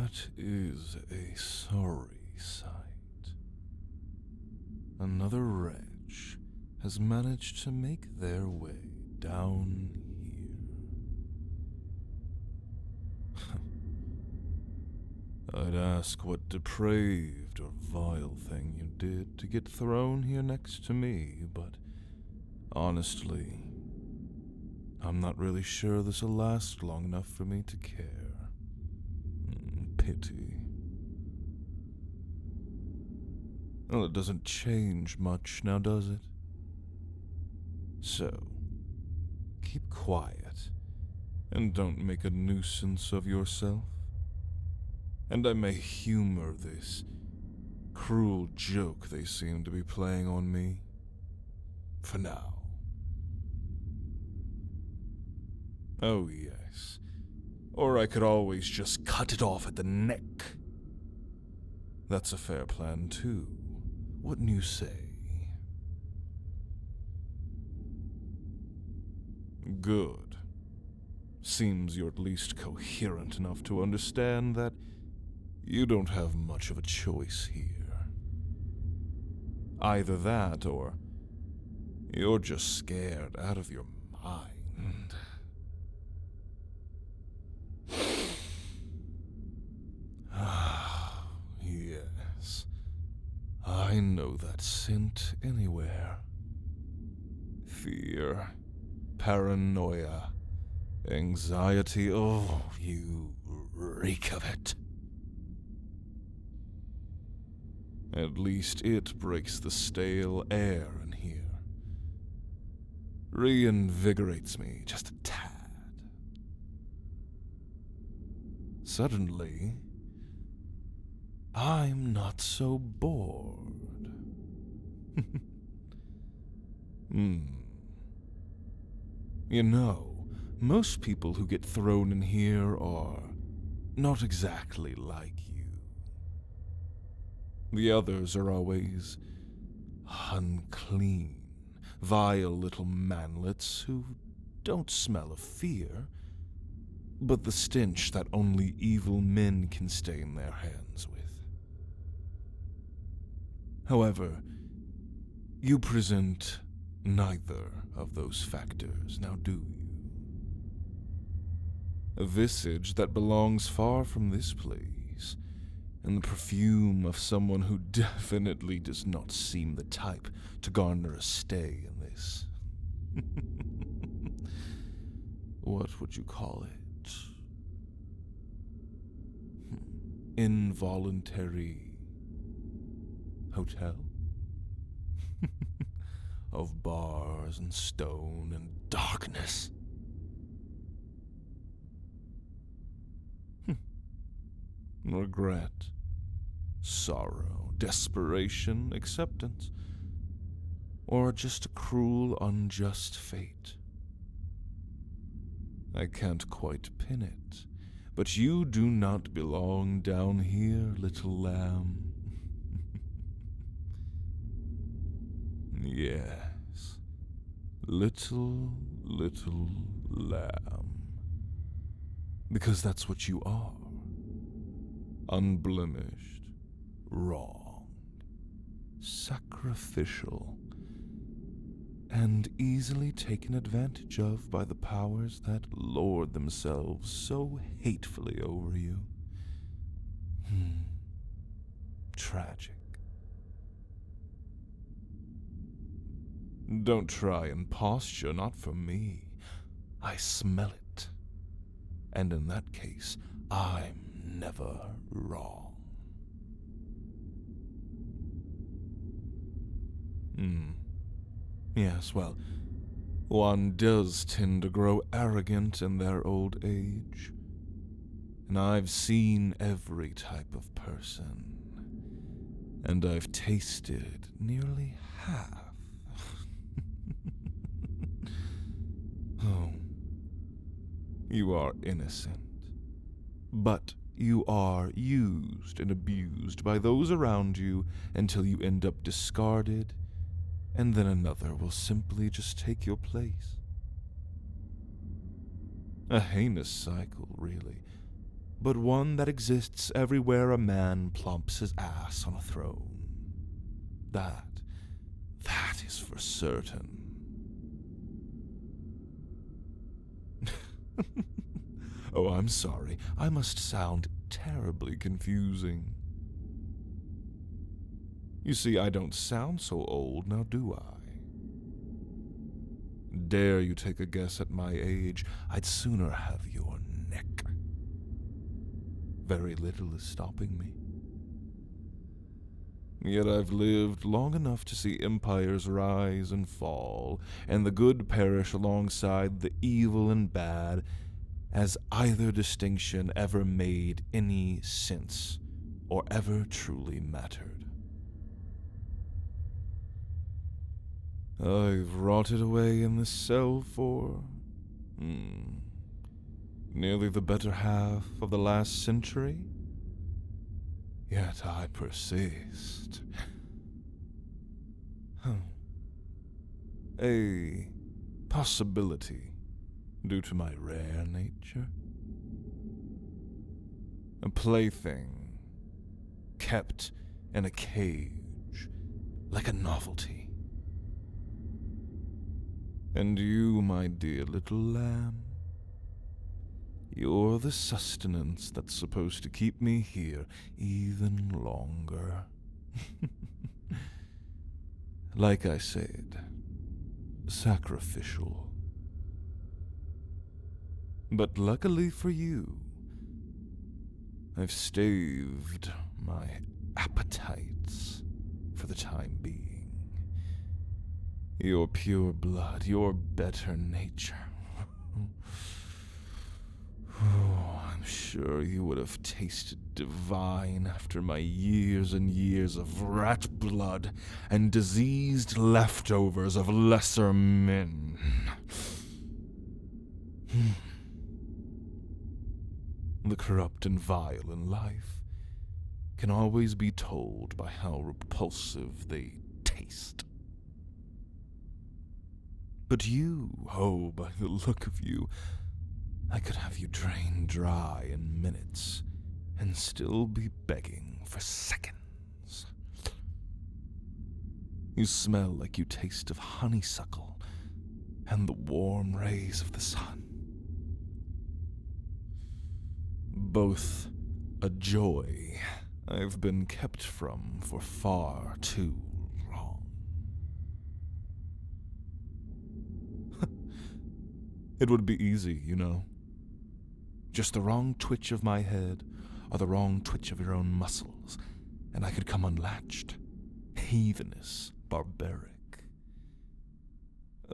That is a sorry sight. Another wretch has managed to make their way down here. I'd ask what depraved or vile thing you did to get thrown here next to me, but honestly, I'm not really sure this'll last long enough for me to care. Pity. Well, it doesn't change much now, does it? So, keep quiet, and don't make a nuisance of yourself. And I may humor this cruel joke they seem to be playing on me. For now. Oh, yes. Or I could always just cut it off at the neck. That's a fair plan, too. Wouldn't you say? Good. Seems you're at least coherent enough to understand that you don't have much of a choice here. Either that, or you're just scared out of your mind. Yes, I know that scent anywhere. Fear, paranoia, anxiety, oh, you reek of it. At least it breaks the stale air in here. Reinvigorates me just a tad. Suddenly, I'm not so bored. You know, most people who get thrown in here are not exactly like you. The others are always unclean, vile little manlets who don't smell of fear, but the stench that only evil men can stain their hands with. However, you present neither of those factors, now do you? A visage that belongs far from this place, and the perfume of someone who definitely does not seem the type to garner a stay in this. What would you call it? Involuntary hotel? Of bars and stone and darkness. Regret, sorrow, desperation, acceptance, or just a cruel, unjust fate. I can't quite pin it, but you do not belong down here, little lamb. Yes, little lamb. Because that's what you are. Unblemished, wrong, sacrificial, and easily taken advantage of by the powers that lord themselves so hatefully over you. Tragic. Don't try and posture, not for me. I smell it. And in that case, I'm never wrong. Yes, well, one does tend to grow arrogant in their old age. And I've seen every type of person. And I've tasted nearly half. Oh, you are innocent. But you are used and abused by those around you until you end up discarded, and then another will simply just take your place. A heinous cycle, really, but one that exists everywhere a man plumps his ass on a throne. That is for certain. Oh, I'm sorry. I must sound terribly confusing. You see, I don't sound so old now, do I? Dare you take a guess at my age? I'd sooner have your neck. Very little is stopping me. Yet I've lived long enough to see empires rise and fall, and the good perish alongside the evil and bad, as either distinction ever made any sense or ever truly mattered. I've rotted away in this cell for nearly the better half of the last century. Yet I persist. A possibility due to my rare nature. A plaything kept in a cage like a novelty. And you, my dear little lamb, you're the sustenance that's supposed to keep me here even longer. Like I said, sacrificial. But luckily for you, I've staved my appetites for the time being. Your pure blood, your better nature. Oh, I'm sure you would have tasted divine after my years and years of rat blood and diseased leftovers of lesser men. The corrupt and vile in life can always be told by how repulsive they taste. But you, oh, by the look of you, I could have you drained dry in minutes and still be begging for seconds. You smell like you taste of honeysuckle and the warm rays of the sun. Both a joy I've been kept from for far too long. It would be easy, you know. Just the wrong twitch of my head or the wrong twitch of your own muscles, and I could come unlatched, heathenous, barbaric.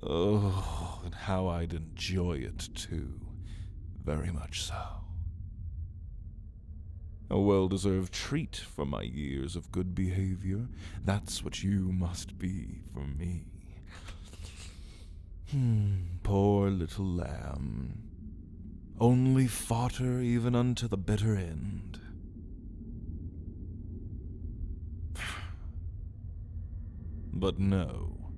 Oh, and how I'd enjoy it, too. Very much so. A well-deserved treat for my years of good behavior. That's what you must be for me. Poor little lamb. Only fodder even unto the bitter end. But no,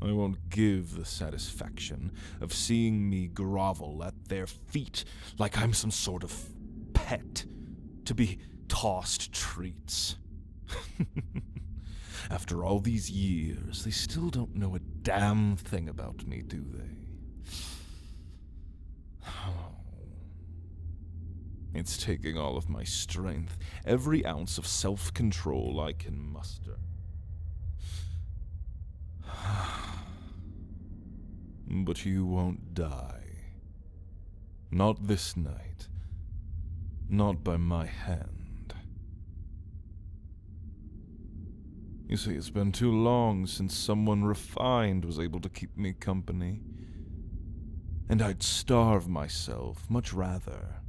I won't give the satisfaction of seeing me grovel at their feet like I'm some sort of pet to be tossed treats. After all these years, they still don't know a damn thing about me, do they? It's taking all of my strength, every ounce of self-control I can muster. But you won't die. Not this night. Not by my hand. You see, it's been too long since someone refined was able to keep me company. And I'd starve myself, much rather,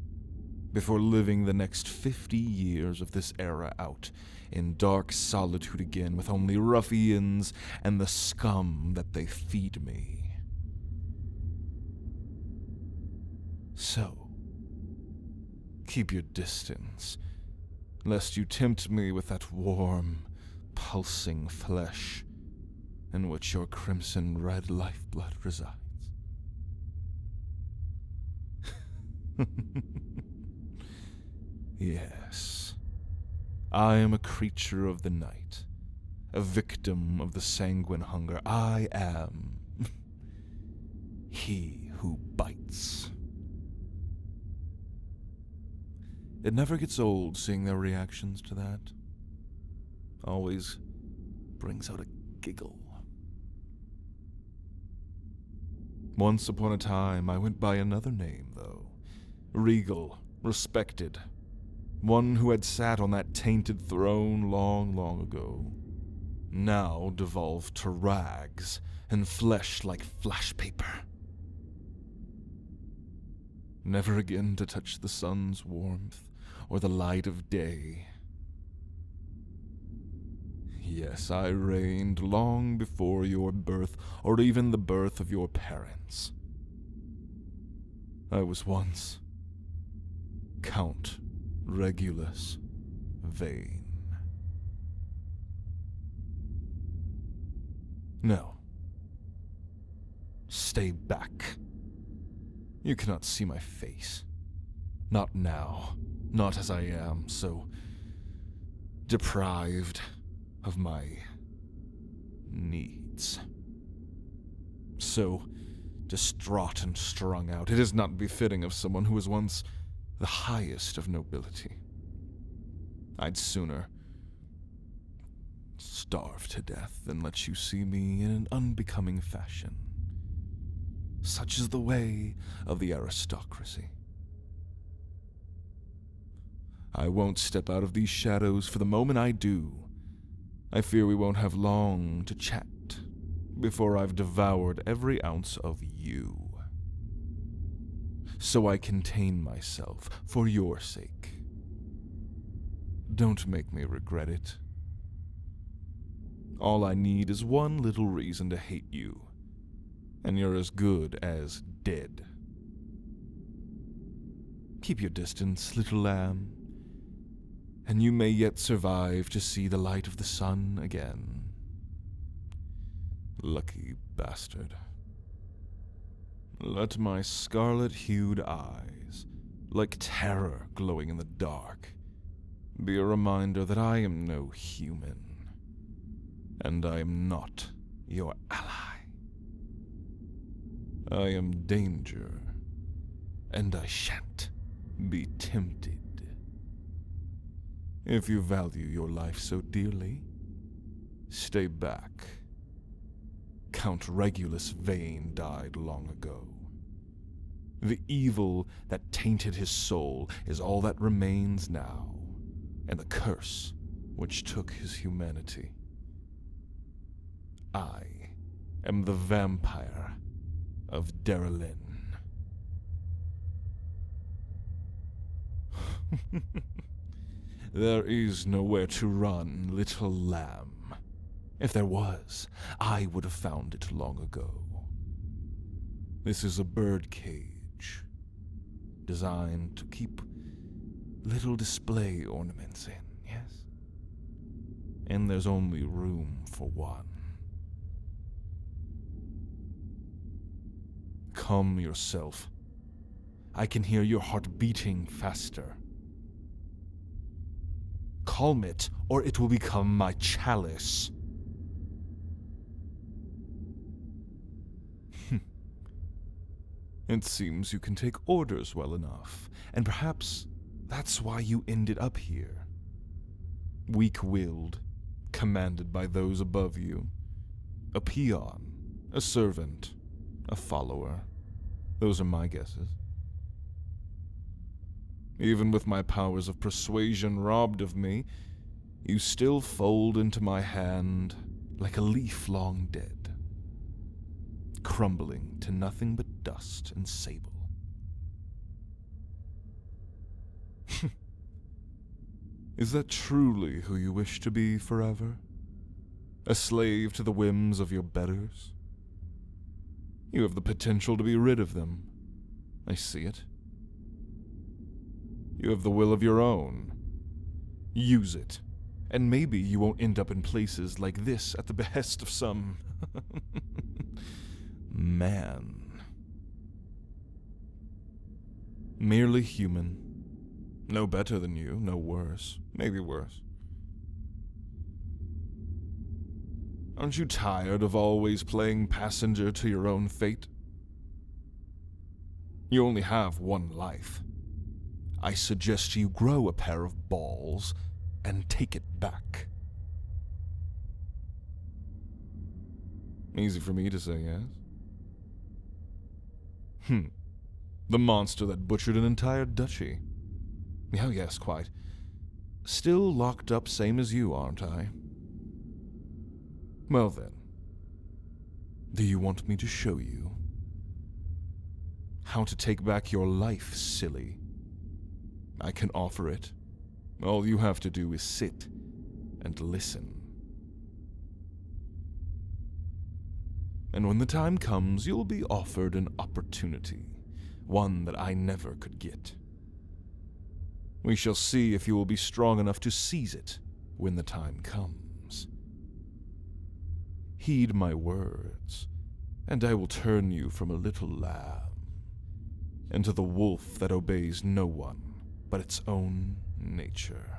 before living the next 50 years of this era out in dark solitude again with only ruffians and the scum that they feed me. So, keep your distance, lest you tempt me with that warm, pulsing flesh in which your crimson red lifeblood resides. Yes, I am a creature of the night, a victim of the sanguine hunger. I am he who bites. It never gets old seeing their reactions to that. Always brings out a giggle. Once upon a time, I went by another name, though. Regal, respected. One who had sat on that tainted throne long, long ago. Now devolved to rags and flesh like flash paper. Never again to touch the sun's warmth or the light of day. Yes, I reigned long before your birth or even the birth of your parents. I was once Count Regulus Vane. No. Stay back. You cannot see my face. Not now. Not as I am, so deprived of my needs. So distraught and strung out. It is not befitting of someone who was once the highest of nobility. I'd sooner starve to death than let you see me in an unbecoming fashion. Such is the way of the aristocracy. I won't step out of these shadows, for the moment I do, I fear we won't have long to chat before I've devoured every ounce of you. So I contain myself for your sake. Don't make me regret it. All I need is one little reason to hate you, and you're as good as dead. Keep your distance, little lamb, and you may yet survive to see the light of the sun again. Lucky bastard. Let my scarlet-hued eyes, like terror glowing in the dark, be a reminder that I am no human, and I am not your ally. I am danger, and I shan't be tempted. If you value your life so dearly, stay back. Count Regulus Vane died long ago. The evil that tainted his soul is all that remains now, and the curse which took his humanity. I am the vampire of Derelin. There is nowhere to run, little lamb. If there was, I would have found it long ago. This is a bird cage, designed to keep little display ornaments in, yes? And there's only room for one. Calm yourself. I can hear your heart beating faster. Calm it, or it will become my chalice. It seems you can take orders well enough, and perhaps that's why you ended up here. Weak-willed, commanded by those above you. A peon, a servant, a follower. Those are my guesses. Even with my powers of persuasion robbed of me, you still fold into my hand like a leaf long dead, crumbling to nothing but dust and sable. Is that truly who you wish to be forever? A slave to the whims of your betters? You have the potential to be rid of them. I see it. You have the will of your own. Use it, and maybe you won't end up in places like this at the behest of some man. Merely human, No better than you, no worse. Maybe worse. Aren't you tired of always playing passenger to your own fate? You only have one life. I suggest you grow a pair of balls and take it back. Easy for me to say, yes? The monster that butchered an entire duchy. Oh yes, quite. Still locked up same as you, aren't I? Well then, do you want me to show you? How to take back your life, silly. I can offer it. All you have to do is sit and listen. And when the time comes, you'll be offered an opportunity, one that I never could get. We shall see if you will be strong enough to seize it when the time comes. Heed my words, and I will turn you from a little lamb into the wolf that obeys no one but its own nature.